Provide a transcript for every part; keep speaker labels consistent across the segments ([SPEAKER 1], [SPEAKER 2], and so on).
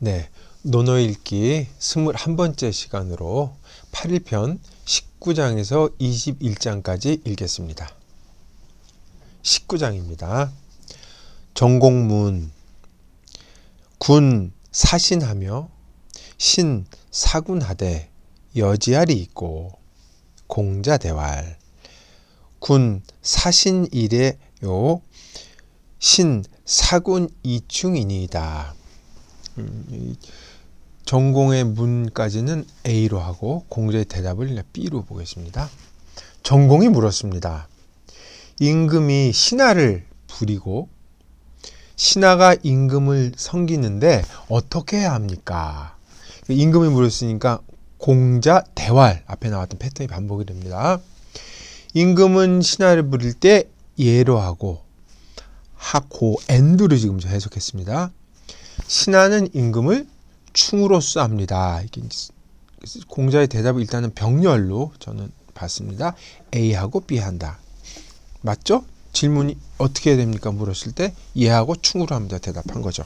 [SPEAKER 1] 네, 논어읽기 21번째 시간으로 8일편 19장에서 21장까지 읽겠습니다. 19장입니다. 전공문. 군 사신하며 신 사군하되 여지알이 있고 공자대왈. 군 사신이래요 신 사군 이충이니이다. 전공의 문까지는 A로 하고 공자의 대답을 B로 보겠습니다. 전공이 물었습니다. 임금이 신하를 부리고 신하가 임금을 섬기는데 어떻게 해야 합니까? 임금이 물었으니까 공자 대활 앞에 나왔던 패턴이 반복이 됩니다. 임금은 신하를 부릴 때 예로 하고 하고 엔드로 지금 해석했습니다. 신하는 임금을 충으로써 합니다. 공자의 대답을 일단은 병렬로 저는 봤습니다. A하고 B 한다. 맞죠? 질문이 어떻게 해야 됩니까? 물었을 때 예하고 충으로 합니다. 대답한 거죠.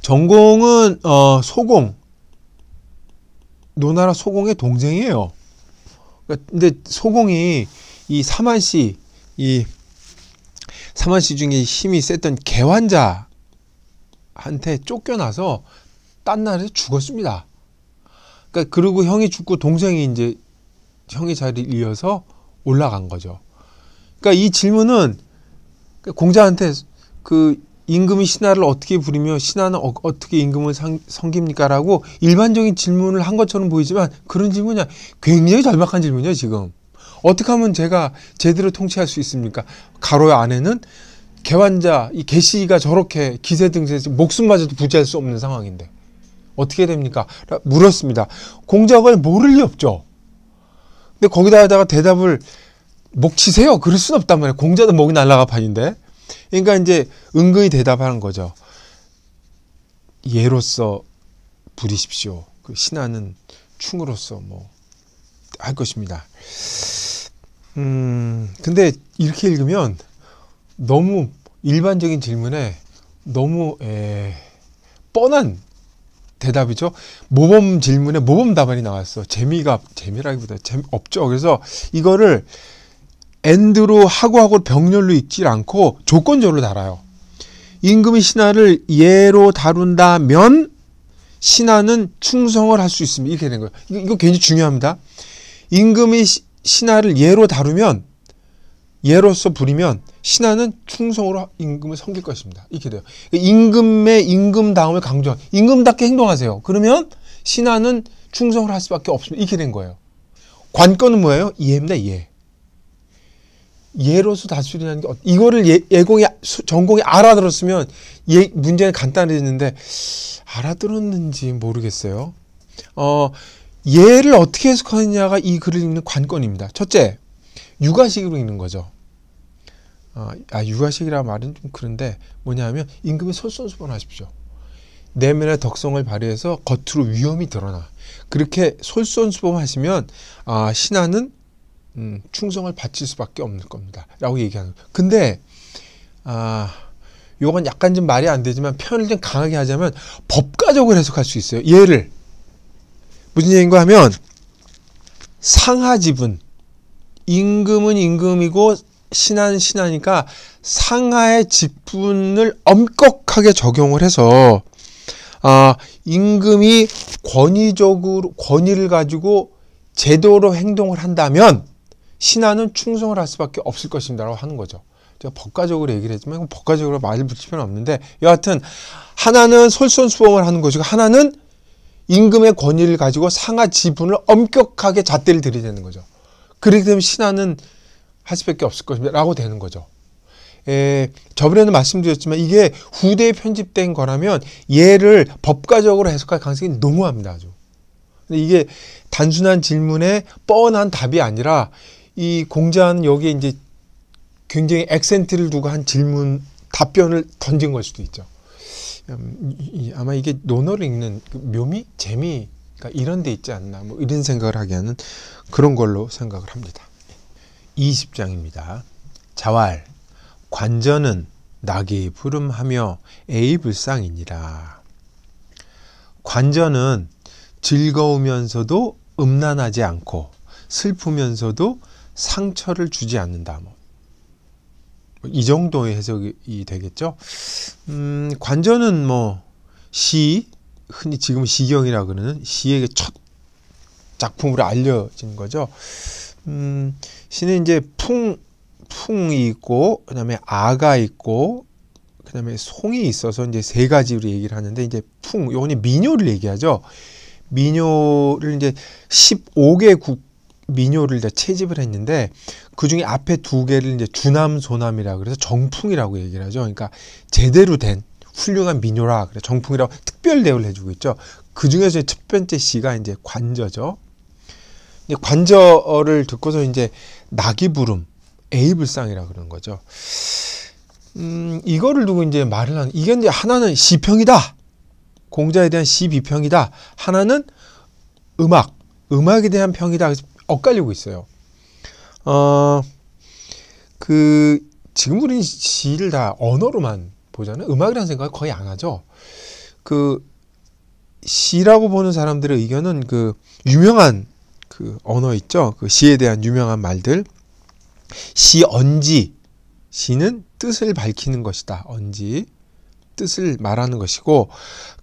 [SPEAKER 1] 전공은 소공, 노나라 소공의 동생이에요. 근데 소공이 이 사만씨 중에 힘이 셌던 개환자 한테 쫓겨나서 딴 나라에서 죽었습니다. 그러니까 그리고 형이 죽고 동생이 이제 형의 자리를 이어서 올라간 거죠. 그러니까 이 질문은 공자한테 그 임금이 신하를 어떻게 부리며 신하는 어떻게 임금을 섬깁니까? 라고 일반적인 질문을 한 것처럼 보이지만 그런 질문이 굉장히 절박한 질문이에요. 지금 어떻게 하면 제가 제대로 통치할 수 있습니까? 가로의 안에는 개환자, 이 개시가 저렇게 기세등등해서 목숨마저도 부지할 수 없는 상황인데 어떻게 됩니까? 물었습니다. 공자가 모를 리 없죠. 근데 거기다가 대답을 목 치세요. 그럴 순 없단 말이에요. 공자도 목이 날라가 판인데. 그러니까 이제 은근히 대답하는 거죠. 예로서 부리십시오. 그 신하는 충으로서 뭐 할 것입니다. 근데 이렇게 읽으면 너무 일반적인 질문에 너무 뻔한 대답이죠. 모범 질문에 모범 답안이 나왔어. 재미라기보다 재미없죠. 그래서 이거를 엔드로 하고 병렬로 읽지 않고 조건적으로 달아요. 임금이 신하를 예로 다룬다면 신하는 충성을 할 수 있습니다. 이렇게 된 거예요. 이거 굉장히 중요합니다. 임금이 신하를 예로 다루면 예로서 부리면 신하는 충성으로 임금을 섬길 것입니다. 이렇게 돼요. 임금의 임금다움을 강조하고 임금답게 행동하세요. 그러면 신하는 충성을 할 수밖에 없습니다. 이렇게 된 거예요. 관건은 뭐예요? 이해입니다. 이해. 예로서 다스리라는 게 이거를 전공이 알아들었으면 문제는 간단해졌는데 알아들었는지 모르겠어요. 예를 어떻게 해석하느냐가 이 글을 읽는 관건입니다. 첫째, 육아식으로 읽는 거죠. 육아식이라 말은 좀 그런데 뭐냐면 임금이 솔선수범하십시오. 내면의 덕성을 발휘해서 겉으로 위험이 드러나. 그렇게 솔선수범하시면 신하는 충성을 바칠 수밖에 없는 겁니다. 라고 얘기하는 거예요. 근데 요건 약간 좀 말이 안 되지만 표현을 좀 강하게 하자면 법가적으로 해석할 수 있어요. 예를 무슨 얘기인가 하면 상하지분, 임금은 임금이고 신하는 신하니까 상하의 직분을 엄격하게 적용을 해서 임금이 권위를 가지고 제도로 행동을 한다면 신하는 충성을 할 수밖에 없을 것입니다 라고 하는 거죠. 제가 법가적으로 얘기를 했지만 법가적으로 말을 붙일 필요는 없는데 여하튼 하나는 솔선수범을 하는 것이고 하나는 임금의 권위를 가지고 상하 지분을 엄격하게 잣대를 들이대는 거죠. 그렇게 되면 신하는 할 수밖에 없을 것입니다 라고 되는 거죠. 저번에는 말씀드렸지만 이게 후대에 편집된 거라면 얘를 법가적으로 해석할 가능성이 농후합니다. 아주. 근데 이게 단순한 질문에 뻔한 답이 아니라 이 공자는 여기에 이제 굉장히 액센트를 두고 한 답변을 던진 걸 수도 있죠. 아마 이게 논어를 읽는 그 묘미? 재미가 이런 데 있지 않나 뭐 이런 생각을 하게 하는 그런 걸로 생각을 합니다. 20장입니다. 자왈 관전은 낙이 부름하며 애이불상이니라. 관저는 즐거우면서도 음란하지 않고 슬프면서도 상처를 주지 않는다. 이 정도의 해석이 되겠죠. 관저는 흔히 지금 시경이라 그러는 시에게 첫 작품으로 알려진 거죠. 시는 이제 풍이 있고, 그 다음에 아가 있고, 그 다음에 송이 있어서 이제 세 가지로 얘기를 하는데, 이제 요거는 민요를 얘기하죠. 민요를 이제 15개국 민요를 이제 채집을 했는데, 그 중에 앞에 두 개를 이제 주남소남이라 그래서 정풍이라고 얘기를 하죠. 그러니까 제대로 된 훌륭한 민요라 그래 정풍이라고 특별 대우를 해주고 있죠. 그 중에서 첫 번째 시가 이제 관저죠. 관저를 듣고서 이제 낙이부름, 애이불상이라 그러는 거죠. 이거를 두고 이제 말을 하는, 이게 이제 하나는 시평이다. 공자에 대한 시비평이다. 하나는 음악에 대한 평이다. 그래서 엇갈리고 있어요. 지금 우리는 시를 다 언어로만 보잖아요. 음악이라는 생각을 거의 안 하죠. 시라고 보는 사람들의 의견은 유명한 언어 있죠. 시에 대한 유명한 말들. 시언지. 시는 뜻을 밝히는 것이다. 언지. 뜻을 말하는 것이고,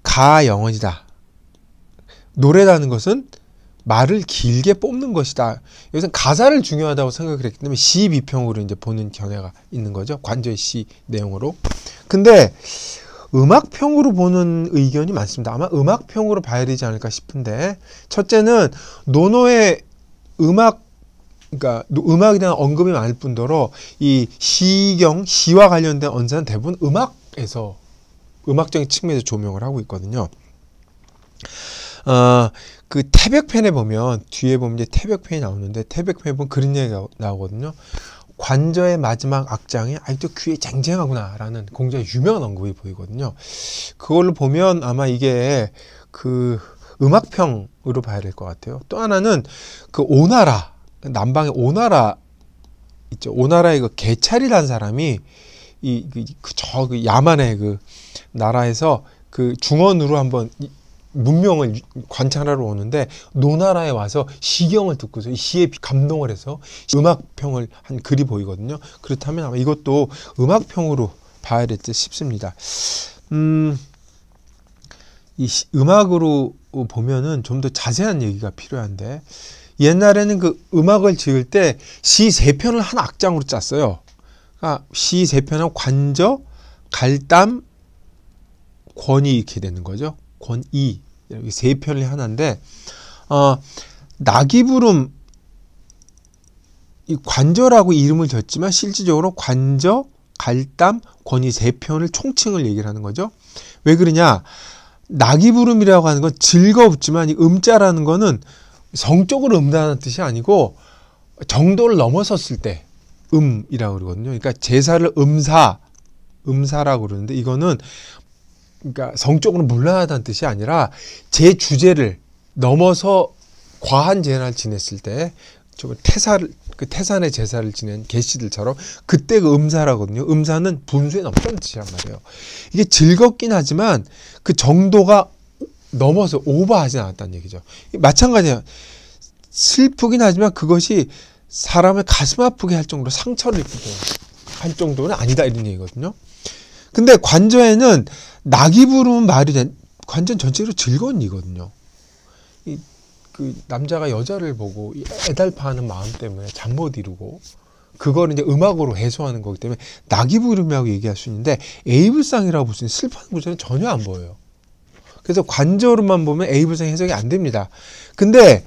[SPEAKER 1] 가영언이다. 노래라는 것은 말을 길게 뽑는 것이다. 여기서 가사를 중요하다고 생각을 했기 때문에 시비평으로 이제 보는 견해가 있는 거죠. 관저의 시 내용으로. 근데 음악평으로 보는 의견이 많습니다. 아마 음악평으로 봐야 되지 않을까 싶은데, 첫째는 논어의 그러니까 음악에 대한 언급이 많을 뿐더러 이 시와 관련된 언사는 대부분 음악적인 측면에서 조명을 하고 있거든요. 태백편에 보면, 뒤에 보면 이제 태백편이 나오는데, 태백편에 보면 그런 얘기가 나오거든요. 관저의 마지막 악장이 아직도 귀에 쟁쟁하구나 라는 공자의 유명한 언급이 보이거든요. 그걸로 보면 아마 이게 음악평으로 봐야 될 것 같아요. 또 하나는 오나라, 남방의 오나라 있죠. 오나라의 개찰이라는 사람이 저 야만의 나라에서 중원으로 한번 문명을 관찰하러 오는데, 노나라에 와서 시경을 듣고서 이 시에 감동을 해서 음악평을 한 글이 보이거든요. 그렇다면 아마 이것도 음악평으로 봐야 될지 싶습니다. 음악으로 보면은 좀 더 자세한 얘기가 필요한데, 옛날에는 음악을 지을 때 시 세 편을 한 악장으로 짰어요. 그러니까 시 세 편하고 관저, 갈담, 권이 이렇게 되는 거죠. 권이. 세 편이 하나인데, 낙이부름, 이 관저라고 이름을 줬지만 실질적으로 관저, 갈담, 권이 세 편을 총칭을 얘기를 하는 거죠. 왜 그러냐? 낙이부름이라고 하는 건 즐겁지만, 이 음자라는 거는 성적으로 음다는 뜻이 아니고 정도를 넘어섰을 때 음이라고 그러거든요. 그러니까 제사를 음사라고 그러는데, 이거는 그러니까 성적으로 문란하다는 뜻이 아니라 제 주제를 넘어서 과한 제사를 지냈을 때, 태산의 제사를 지낸 계시들처럼 그때 음사라거든요. 음사는 분수에 넘치는 뜻이란 말이에요. 이게 즐겁긴 하지만 그 정도가 넘어서 오버하지 않았다는 얘기죠. 마찬가지예요. 슬프긴 하지만 그것이 사람을 가슴 아프게 할 정도로 상처를 입게 할 정도는 아니다, 이런 얘기거든요. 근데 관저에는 낙이 부르면 관전 전체로 즐거운 일이거든요. 남자가 여자를 보고 애달파하는 마음 때문에 잠 못 이루고, 그걸 이제 음악으로 해소하는 거기 때문에 낙이 부름이라고 얘기할 수 있는데, 애이불상이라고 볼 수 있는 슬퍼하는 구절은 전혀 안 보여요. 그래서 관저로만 보면 애이불상 해석이 안 됩니다. 근데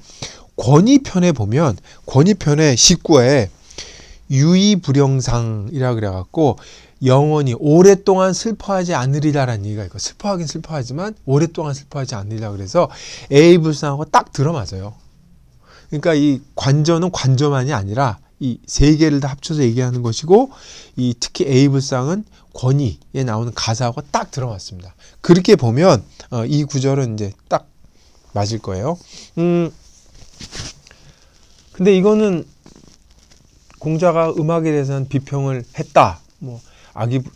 [SPEAKER 1] 권위편에 보면, 권위편의 19에 유의불영상이라 그래갖고 영원히 오랫동안 슬퍼하지 않으리라라는 얘기가 있고, 슬퍼하긴 슬퍼하지만 오랫동안 슬퍼하지 않으리라 그래서 애이불상하고 딱 들어맞아요. 그러니까 이 관저는 관저만이 아니라 이 세 개를 다 합쳐서 얘기하는 것이고, 이 특히 애이불상은 권위에 나오는 가사하고 딱 들어맞습니다. 그렇게 보면 이 구절은 이제 딱 맞을 거예요. 근데 이거는 공자가 음악에 대해서는 비평을 했다,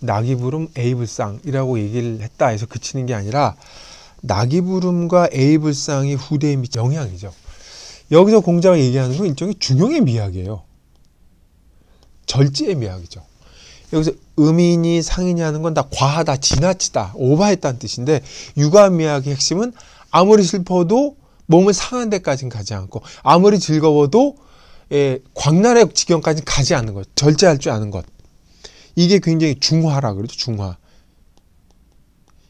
[SPEAKER 1] 낙이 부름 애이불상이라고 얘기를 했다 해서 그치는 게 아니라, 나기부름과 A불상이 후대에 미친 영향이죠. 여기서 공자가 얘기하는 건 일종의 중용의 미학이에요. 절제의 미학이죠. 여기서 음이니 상이니 하는 건 다 과하다, 지나치다, 오버했다는 뜻인데 육아미학의 핵심은 아무리 슬퍼도 몸을 상한 데까지는 가지 않고 아무리 즐거워도 광란의 지경까지는 가지 않는 것, 절제할 줄 아는 것. 이게 굉장히 중화라 그러죠. 중화.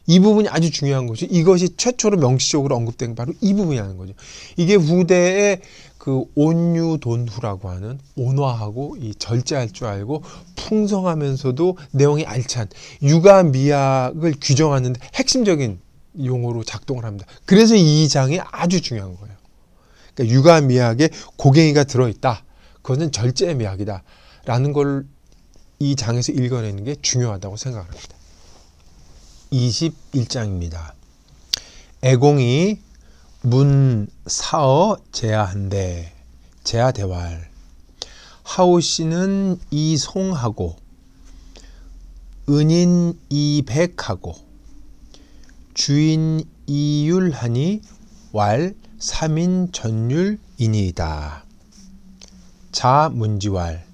[SPEAKER 1] 이 부분이 아주 중요한 거죠. 이것이 최초로 명시적으로 언급된 바로 이 부분이라는 거죠. 이게 후대의 그 온유돈후라고 하는 온화하고 이 절제할 줄 알고 풍성하면서도 내용이 알찬 육아미학을 규정하는데 핵심적인 용어로 작동을 합니다. 그래서 이 장이 아주 중요한 거예요. 그러니까 육아미학에 고갱이가 들어있다. 그것은 절제의 미학이다. 라는 걸 이 장에서 읽어내는 게 중요하다고 생각합니다. 21장입니다. 애공이 문사어 제하한대 제하대왈 하오씨는 이송하고 은인 이백하고 주인 이율하니 왈 삼인 전율이니이다. 자문지왈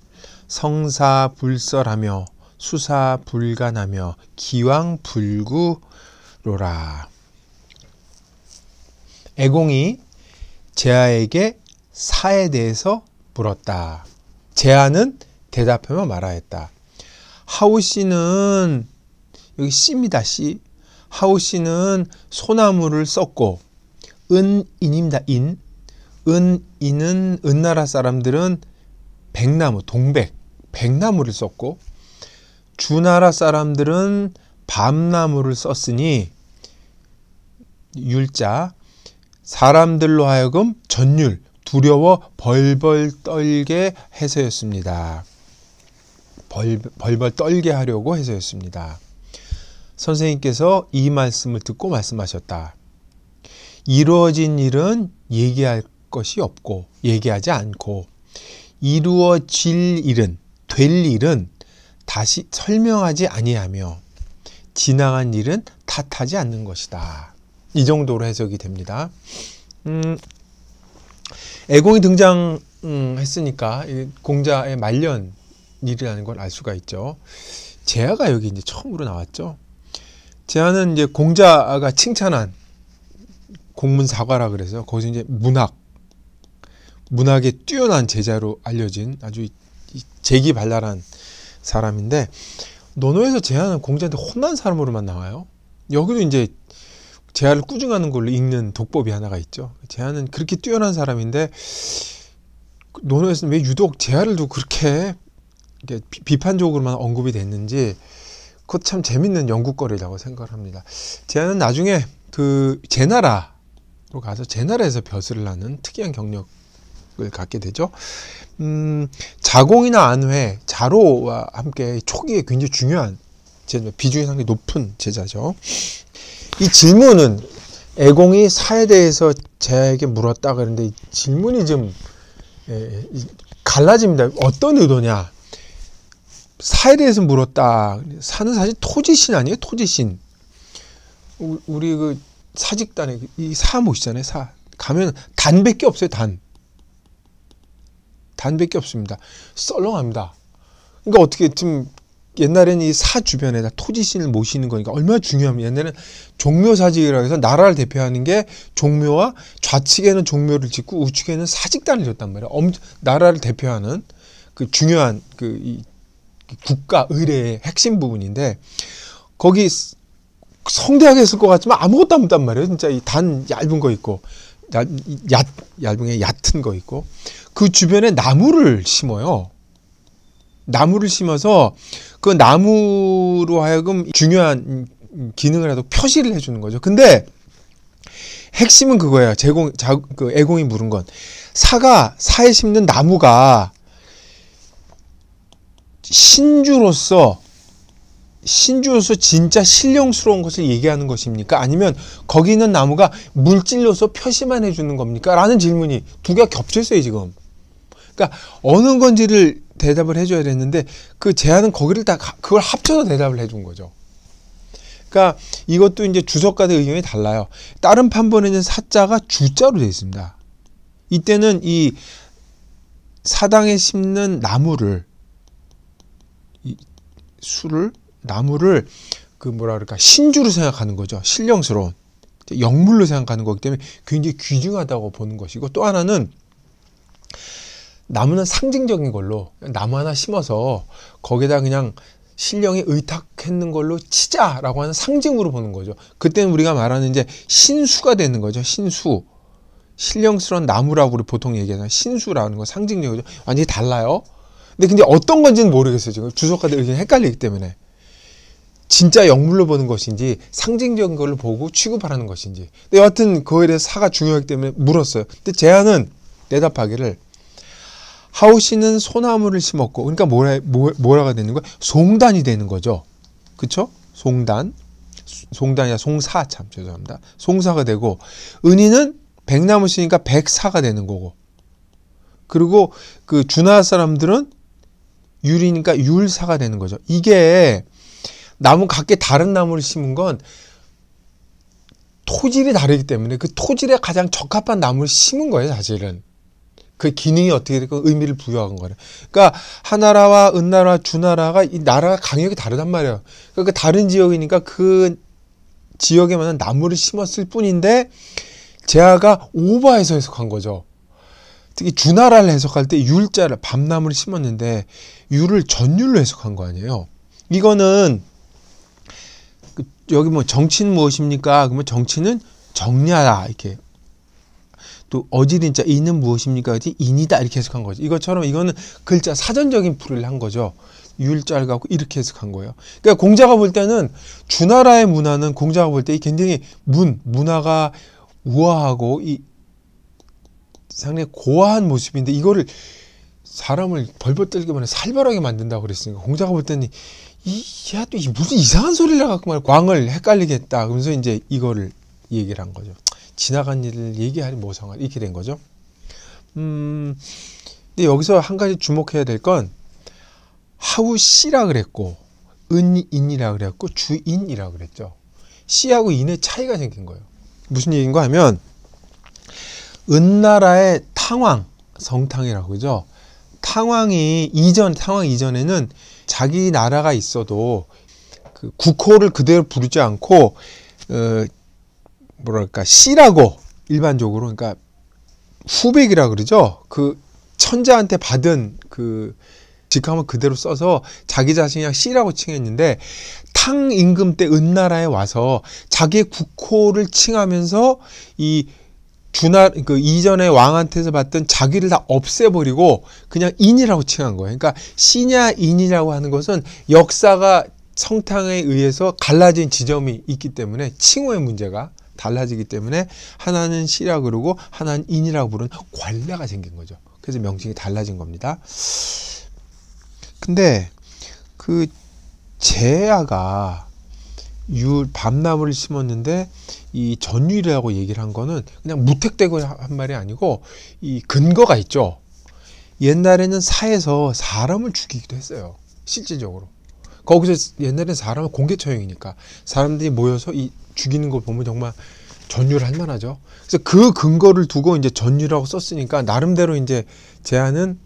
[SPEAKER 1] 성사불설하며 수사불간하며 기왕불구로라. 애공이 제하에게 사에 대해서 물었다. 제하는 대답하며 말하였다. 하오씨는 여기 씨입니다. 씨. 하오씨는 소나무를 썼고 은인입니다. 인. 은인은 은나라 사람들은 백나무, 백나무를 썼고 주나라 사람들은 밤나무를 썼으니 율자 사람들로 하여금 전율 두려워 벌벌 떨게 해서였습니다. 벌벌 떨게 하려고 해서였습니다. 선생님께서 이 말씀을 듣고 말씀하셨다. 이루어진 일은 얘기할 것이 없고 얘기하지 않고 이루어질 일은 될 일은 다시 설명하지 아니하며 지나간 일은 탓하지 않는 것이다. 이 정도로 해석이 됩니다. 애공이 등장했으니까 공자의 말년 일이라는 걸 알 수가 있죠. 제하가 여기 이제 처음으로 나왔죠. 제하는 이제 공자가 칭찬한 공문사과라 그래서 거기서 이제 문학에 뛰어난 제자로 알려진 아주 재기발랄한 사람인데 논어에서 제하는 공자한테 혼난 사람으로만 나와요. 여기도 이제 제하를 꾸중하는 걸로 읽는 독법이 하나가 있죠. 제하는 그렇게 뛰어난 사람인데 논어에서는 왜 유독 제하를 두고 그렇게 비판적으로만 언급이 됐는지 그것 참 재밌는 연구거리라고 생각을 합니다. 제하는 나중에 그 제나라로 가서 제나라에서 벼슬을 하는 특이한 경력을 갖게 되죠. 자공이나 안회, 자로와 함께 초기에 굉장히 중요한 제자, 비중이 상당히 높은 제자죠. 이 질문은 애공이 사에 대해서 제하에게 물었다 그러는데 이 질문이 좀 갈라집니다. 어떤 의도냐? 사에 대해서 물었다. 사는 사실 토지신 아니에요? 토지신. 우리 그 사직단에 이 사 모시잖아요. 사. 가면 단밖에 없어요. 단밖에 없습니다. 썰렁합니다. 그러니까 어떻게 좀 옛날에는 이 사 주변에다 토지신을 모시는 거니까 얼마나 중요합니다. 옛날에는 종묘사직이라고 해서 나라를 대표하는 게 종묘와 좌측에는 종묘를 짓고 우측에는 사직단을 줬단 말이에요. 나라를 대표하는 그 중요한 이 국가 의례의 핵심 부분인데 거기 성대하게 했을 것 같지만 아무것도 안 묻단 말이에요. 진짜 이 단 얇은 거 있고 얇은 게 얕은 거 있고 그 주변에 나무를 심어요. 나무를 심어서 그 나무로 하여금 중요한 기능을 해도 표시를 해주는 거죠. 근데 핵심은 그거예요. 애공이 물은 건 사에 심는 나무가 신주로서 진짜 신령스러운 것을 얘기하는 것입니까? 아니면 거기 있는 나무가 물질로서 표시만 해주는 겁니까? 라는 질문이 두 개가 겹쳐 있어요, 지금. 그러니까 어느 건지를 대답을 해줘야 됐는데 그 제안은 거기를 다 그걸 합쳐서 대답을 해준 거죠. 그러니까 이것도 이제 주석가의 의견이 달라요. 다른 판본에는 사자가 주자로 되어 있습니다. 이때는 이 사당에 심는 나무를 나무를 그 뭐라 그럴까 신주로 생각하는 거죠. 신령스러운 영물로 생각하는 거기 때문에 굉장히 귀중하다고 보는 것이고, 또 하나는 나무는 상징적인 걸로 나무 하나 심어서 거기다 그냥 신령에 의탁했는 걸로 치자라고 하는 상징으로 보는 거죠. 그때는 우리가 말하는 이제 신수가 되는 거죠. 신수. 신령스러운 나무라고 우리 보통 얘기하잖아요. 신수라는 거 상징적이죠. 완전히 달라요. 근데 어떤 건지는 모르겠어요. 지금 주석가들 의견이 헷갈리기 때문에. 진짜 영물로 보는 것인지 상징적인 걸로 보고 취급하라는 것인지. 근데 여하튼 그거에 대해서 사가 중요하기 때문에 물었어요. 근데 제안은 대답하기를 하우시는 소나무를 심었고, 그러니까 뭐라가 되는 거야? 송단이 되는 거죠. 그쵸? 송단이 아니라 송사, 참 죄송합니다. 송사가 되고, 은희는 백나무 씨니까 백사가 되는 거고, 그리고 그 주나라 사람들은 율이니까 율사가 되는 거죠. 이게 나무 각기 다른 나무를 심은 건 토질이 다르기 때문에 그 토질에 가장 적합한 나무를 심은 거예요, 사실은. 그 기능이 어떻게 되고 의미를 부여한 거래. 그러니까 하나라와 은나라, 주나라가 이 나라가 강역이 다르단 말이에요. 그러니까 다른 지역이니까 그 지역에 맞는 나무를 심었을 뿐인데 제아가 오버해서 해석한 거죠. 특히 주나라를 해석할 때 율자를 밤나무를 심었는데 율을 전율로 해석한 거 아니에요. 이거는 여기 뭐 정치는 무엇입니까? 그러면 정치는 정야다 이렇게. 또 어지린자 이는 무엇입니까? 인이다 이렇게 해석한 거죠. 이것처럼 이거는 글자 사전적인 풀이를 한 거죠. 율자를 갖고 이렇게 해석한 거예요. 그러니까 공자가 볼 때는 주나라의 문화는 공자가 볼 때 굉장히 문화가 우아하고 이 상당히 고아한 모습인데 이거를 사람을 벌벌 떨게 만해 살벌하게 만든다고 그랬으니까 공자가 볼 때는 야, 또 무슨 이상한 소리를 갖고 말 광을 헷갈리게 했다. 그러면서 이제 이거를 얘기를 한 거죠. 지나간 일을 얘기하니 뭐 상관 이렇게 된 거죠. 근데 여기서 한 가지 주목해야 될 건 하우씨라 그랬고 은인이라 그랬고 주인이라 그랬죠. 씨하고 인의 차이가 생긴 거예요. 무슨 얘기인가 하면 은나라의 탕왕 성탕이라고 그러죠. 탕왕 이전에는 자기 나라가 있어도 그 국호를 그대로 부르지 않고 뭐랄까 씨라고 일반적으로 그러니까 후백이라 그러죠. 그 천자한테 받은 그 직함을 그대로 써서 자기 자신이 씨라고 칭했는데 탕 임금 때 은나라에 와서 자기의 국호를 칭하면서 이 그 이전의 왕한테서 받던 자기를 다 없애버리고 그냥 인이라고 칭한 거예요. 그러니까 씨냐 인이라고 하는 것은 역사가 성탕에 의해서 갈라진 지점이 있기 때문에 칭호의 문제가 달라지기 때문에 하나는 씨라고 그러고 하나는 인이라고 부르는 관례가 생긴 거죠. 그래서 명칭이 달라진 겁니다. 근데 그 제야가 밤나무를 심었는데 이 전율이라고 얘기를 한 거는 그냥 무택대고 한 말이 아니고 이 근거가 있죠. 옛날에는 사에서 사람을 죽이기도 했어요. 실질적으로. 거기서 옛날에는 사람은 공개 처형이니까 사람들이 모여서 이 죽이는 걸 보면 정말 전율할 만하죠. 그래서 그 근거를 두고 이제 전율이라고 썼으니까 나름대로 이제 제안은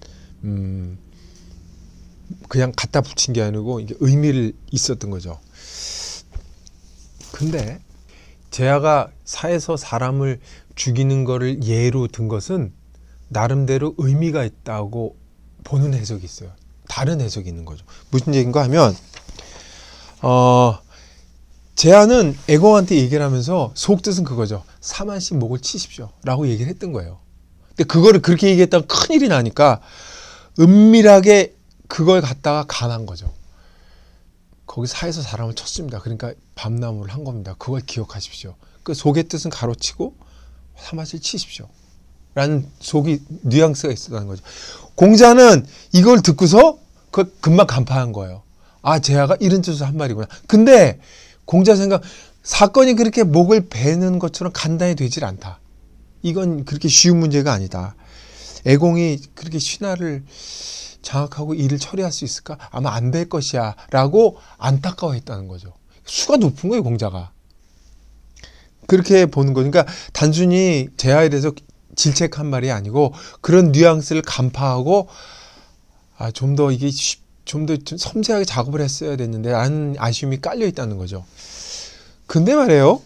[SPEAKER 1] 그냥 갖다 붙인 게 아니고 이게 의미를 있었던 거죠. 근데 제아가 사에서 사람을 죽이는 거를 예로 든 것은 나름대로 의미가 있다고 보는 해석이 있어요. 다른 해석이 있는 거죠. 무슨 얘기인가 하면 제아는 애공한테 얘기를 하면서 속뜻은 그거죠. 4만씩 목을 치십시오 라고 얘기를 했던 거예요. 근데 그거를 그렇게 얘기했다가 큰일이 나니까 은밀하게 그걸 갖다가 간한 거죠. 거기 사에서 사람을 쳤습니다. 그러니까 밤나무를 한 겁니다. 그걸 기억하십시오. 그 속의 뜻은 가로치고 3만씩 치십시오 라는 속이 뉘앙스가 있었다는 거죠. 공자는 이걸 듣고서 그걸 금방 간파한 거예요. 아, 제아가 이런 뜻으로 한 말이구나. 근데 공자 생각 사건이 그렇게 목을 베는 것처럼 간단히 되질 않다. 이건 그렇게 쉬운 문제가 아니다. 애공이 그렇게 신하를 장악하고 일을 처리할 수 있을까? 아마 안 될 것이야 라고 안타까워했다는 거죠. 수가 높은 거예요, 공자가. 그렇게 보는 거죠. 그러니까 단순히 재화에 대해서 질책한 말이 아니고 그런 뉘앙스를 간파하고 좀 더 이게 좀 더 섬세하게 작업을 했어야 됐는데 라는 아쉬움이 깔려 있다는 거죠. 근데 말이에요.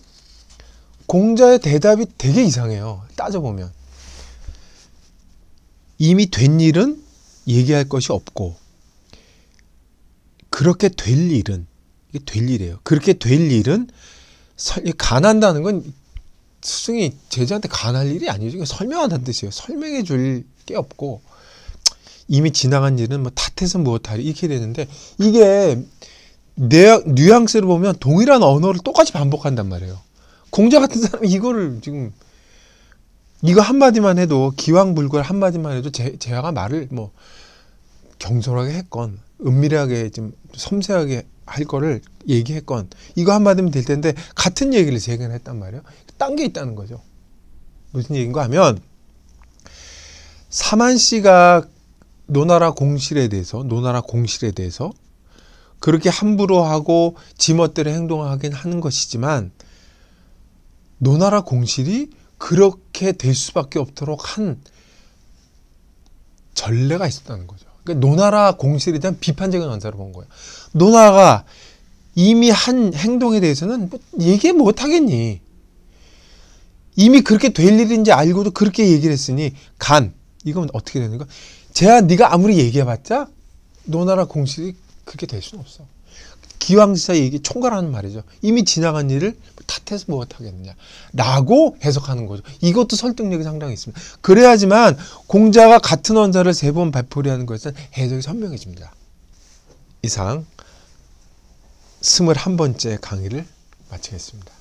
[SPEAKER 1] 공자의 대답이 되게 이상해요. 따져보면. 이미 된 일은 얘기할 것이 없고 그렇게 될 일은 이게 될 일이에요. 그렇게 될 일은 간한다는 건 스승이 제자한테 간할 일이 아니죠. 설명한다는 뜻이에요. 설명해 줄 게 없고 이미 지나간 일은 뭐 탓해서 무엇하리 이렇게 되는데 이게 뉘앙스를 보면 동일한 언어를 똑같이 반복한단 말이에요. 공자 같은 사람이 이거를 지금 이거 한마디만 해도 기왕불걸 한마디만 해도 제가 말을 뭐 경솔하게 했건 은밀하게 좀 섬세하게 할 거를 얘기했건 이거 한마디면 될 텐데 같은 얘기를 세 개나 했단 말이에요. 딴 게 있다는 거죠. 무슨 얘기인가 하면 사만씨가 노나라 공실에 대해서 그렇게 함부로 하고 지멋대로 행동하긴 하는 것이지만 노나라 공실이 그렇게 될 수밖에 없도록 한 전례가 있었다는 거죠. 그러니까 노나라 공실에 대한 비판적인 언사를 본 거예요. 노나라가 이미 한 행동에 대해서는 뭐 얘기 못 하겠니? 이미 그렇게 될 일인지 알고도 그렇게 얘기를 했으니 이건 어떻게 되는 거야? 네가 아무리 얘기해봤자 노나라 공실이 그렇게 될 수는 없어. 기왕지사 얘기 총괄하는 말이죠. 이미 지나간 일을 탓해서 무엇하겠느냐 라고 해석하는 거죠. 이것도 설득력이 상당히 있습니다. 그래야지만 공자가 같은 언사를 3번 발표하는 것은 해석이 선명해집니다. 이상 21번째 강의를 마치겠습니다.